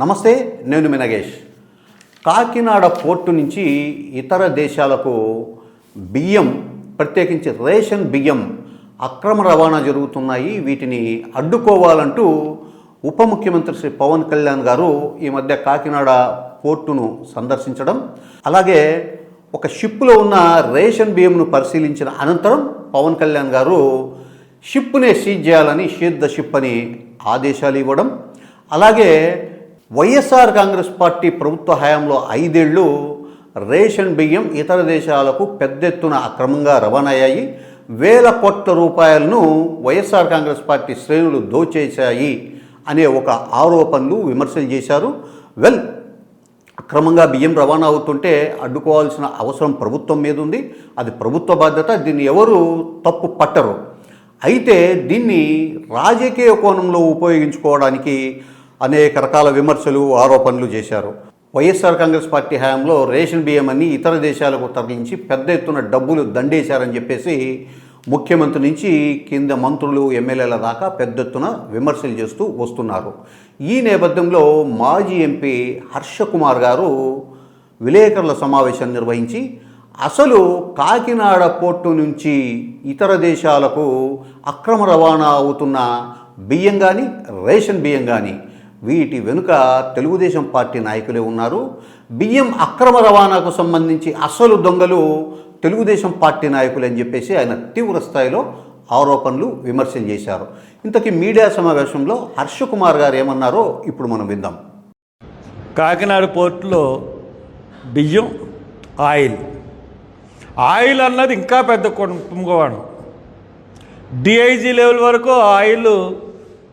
నమస్తే, నేను మీ నగేష్. కాకినాడ పోర్టు నుంచి ఇతర దేశాలకు బియ్యం, ప్రత్యేకించి రేషన్ బియ్యం అక్రమ రవాణా జరుగుతున్నాయి. వీటిని అడ్డుకోవాలంటూ ఉప ముఖ్యమంత్రి శ్రీ పవన్ కళ్యాణ్ గారు ఈ మధ్య కాకినాడ పోర్టును సందర్శించడం, అలాగే ఒక షిప్లో ఉన్న రేషన్ బియ్యంను పరిశీలించిన అనంతరం పవన్ కళ్యాణ్ గారు షిప్నే సీజ్ చేయాలని, షీజ్ ద షిప్ అని ఆదేశాలు ఇవ్వడం, అలాగే వైఎస్ఆర్ కాంగ్రెస్ పార్టీ ప్రభుత్వ హయాంలో 5 ఏళ్ళు రేషన్ బియ్యం ఇతర దేశాలకు పెద్ద ఎత్తున అక్రమంగా రవాణా అయ్యాయి. వేల కోట్ల రూపాయలను వైఎస్ఆర్ కాంగ్రెస్ పార్టీ శ్రేణులు దోచేశాయి అనే ఒక ఆరోపణలు, విమర్శలు చేశారు. అక్రమంగా బియ్యం రవాణా అవుతుంటే అడ్డుకోవాల్సిన అవసరం ప్రభుత్వం మీద ఉంది. అది ప్రభుత్వ బాధ్యత. దీన్ని ఎవరు తప్పు పట్టరు. అయితే దీన్ని రాజకీయ కోణంలో ఉపయోగించుకోవడానికి అనేక రకాల విమర్శలు, ఆరోపణలు చేశారు. వైఎస్ఆర్ కాంగ్రెస్ పార్టీ హయాంలో రేషన్ బియ్యం అన్ని ఇతర దేశాలకు తరలించి పెద్ద ఎత్తున డబ్బులు దండేశారని చెప్పేసి ముఖ్యమంత్రి నుంచి కింద మంత్రులు, ఎమ్మెల్యేల దాకా పెద్ద ఎత్తున విమర్శలు చేస్తూ వస్తున్నారు. ఈ నేపథ్యంలో మాజీ ఎంపీ హర్షకుమార్ గారు విలేకరుల సమావేశం నిర్వహించి అసలు కాకినాడ పోర్టు నుంచి ఇతర దేశాలకు అక్రమ రవాణా అవుతున్న బియ్యం కానీ, రేషన్ బియ్యం కానీ, వీటి వెనుక తెలుగుదేశం పార్టీ నాయకులే ఉన్నారు. బియ్యం అక్రమ రవాణాకు సంబంధించి అసలు దొంగలు తెలుగుదేశం పార్టీ నాయకులు అని చెప్పేసి ఆయన తీవ్ర స్థాయిలో ఆరోపణలు, విమర్శలు చేశారు. ఇంతకీ మీడియా సమావేశంలో హర్షకుమార్ గారు ఏమన్నారో ఇప్పుడు మనం విందాం. కాకినాడ పోర్టులో బియ్యం, ఆయిల్ అన్నది ఇంకా పెద్ద కుంభకోణం. డిఐజీ లెవెల్ వరకు ఆయిల్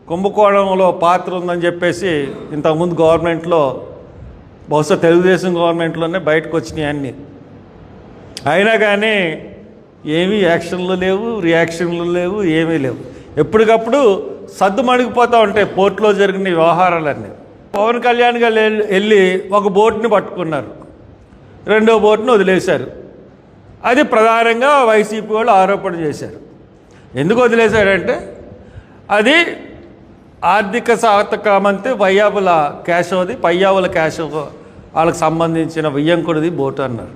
కుంభకోణంలో పాత్ర ఉందని చెప్పేసి ఇంతకుముందు గవర్నమెంట్లో, బహుశా తెలుగుదేశం గవర్నమెంట్లోనే బయటకు వచ్చినాయి అన్నీ. అయినా కానీ ఏమీ యాక్షన్లు లేవు, రియాక్షన్లు లేవు, ఏమీ లేవు. ఎప్పటికప్పుడు సద్దుమణిగిపోతూ ఉంటాయి పోర్టులో జరిగిన వ్యవహారాలన్నీ. పవన్ కళ్యాణ్ గారు వెళ్ళి ఒక బోట్ని పట్టుకున్నారు, రెండో బోట్ని వదిలేశారు. అది ప్రధానంగా వైసీపీ వాళ్ళు ఆరోపణ చేశారు. ఎందుకు వదిలేశాడంటే అది ఆర్థిక శాఖ మంత్రి పయ్యావుల కేశవ్ వాళ్ళకి సంబంధించిన వియ్యంకుడిది బోటు అన్నారు.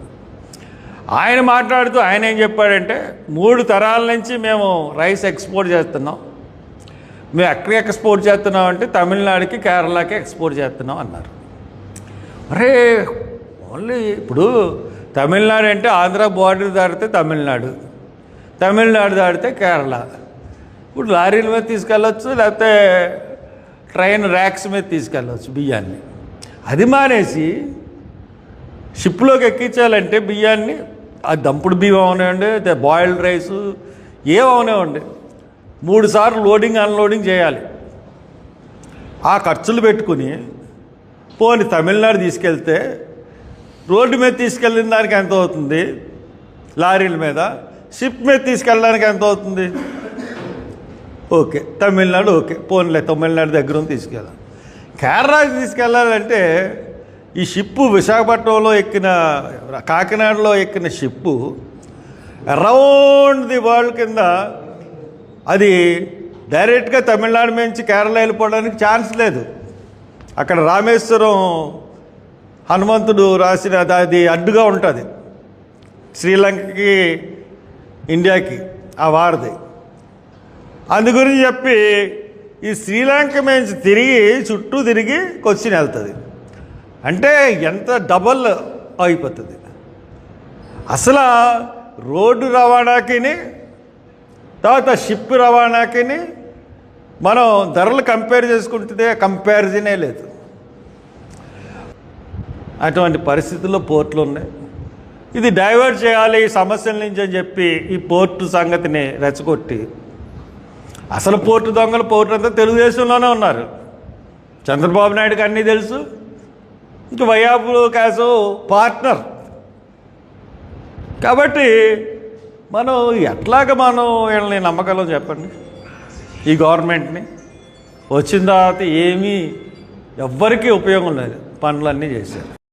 ఆయన మాట్లాడుతూ ఆయన ఏం చెప్పాడంటే 3 తరాల నుంచి మేము రైస్ ఎక్స్పోర్ట్ చేస్తున్నాం. మేము ఎక్కడికి ఎక్స్పోర్ట్ చేస్తున్నాం అంటే తమిళనాడుకి, కేరళకి ఎక్స్పోర్ట్ చేస్తున్నాం అన్నారు. అరే ఓన్లీ ఇప్పుడు తమిళనాడు అంటే ఆంధ్ర బార్డర్ దాటితే తమిళనాడు దాటితే కేరళ. ఇప్పుడు లారీల మీద తీసుకెళ్ళవచ్చు, లేకపోతే ట్రైన్ ర్యాక్స్ మీద తీసుకెళ్ళవచ్చు బియ్యాన్ని. అది మానేసి షిప్లోకి ఎక్కించాలంటే బియ్యాన్ని, ఆ దంపుడు బియ్యం అవనివ్వండి, బాయిల్డ్ రైసు ఏమవనివ్వండి, 3 సార్లు లోడింగ్ అన్లోడింగ్ చేయాలి. ఆ ఖర్చులు పెట్టుకుని పోని తమిళనాడు తీసుకెళ్తే రోడ్డు మీద తీసుకెళ్ళిన దానికి ఎంత అవుతుంది, లారీల మీద, షిప్ మీద తీసుకెళ్ళడానికి ఎంత అవుతుంది, ఓకే తమిళనాడు, ఓకే పోన్లే తమిళనాడు దగ్గర తీసుకెళ్ళాలి. కేరళకి తీసుకెళ్ళాలంటే ఈ షిప్పు విశాఖపట్నంలో ఎక్కిన, కాకినాడలో ఎక్కిన షిప్పు అరౌండ్ ది వరల్డ్ కింద అది డైరెక్ట్గా తమిళనాడు నుంచి కేరళ వెళ్ళిపోవడానికి ఛాన్స్ లేదు. అక్కడ రామేశ్వరం హనుమంతుడు రాసిన అది అడ్డుగా ఉంటుంది శ్రీలంకకి, ఇండియాకి ఆ వారది. అందు గురించి చెప్పి ఈ శ్రీలంక నుంచి చుట్టూ తిరిగి కొచ్చిన్ వెళ్తుంది. అంటే ఎంత డబల్ అయిపోతుంది. అసలు రోడ్డు రవాణాకి, తర్వాత షిప్ రవాణాకి మనం ధరలు కంపేర్ చేసుకుంటే కంపారిజనే లేదు. అటువంటి పరిస్థితుల్లో పోర్టులు ఉన్నాయి. ఇది డైవర్ట్ చేయాలి ఈ సమస్యల నుంచి అని చెప్పి ఈ పోర్టు సంగతిని రెచ్చగొట్టి, అసలు పోర్టు దొంగలు పోర్టు అంతా తెలుగుదేశంలోనే ఉన్నారు. చంద్రబాబు నాయుడుకి అన్నీ తెలుసు. ఇంక వైయాపులు కేశవ్ పార్ట్నర్. కాబట్టి మనం వీళ్ళని నమ్మగలం చెప్పండి? ఈ గవర్నమెంట్ని వచ్చిన తర్వాత ఏమీ ఎవ్వరికీ ఉపయోగం లేదు, పనులన్నీ చేశారు.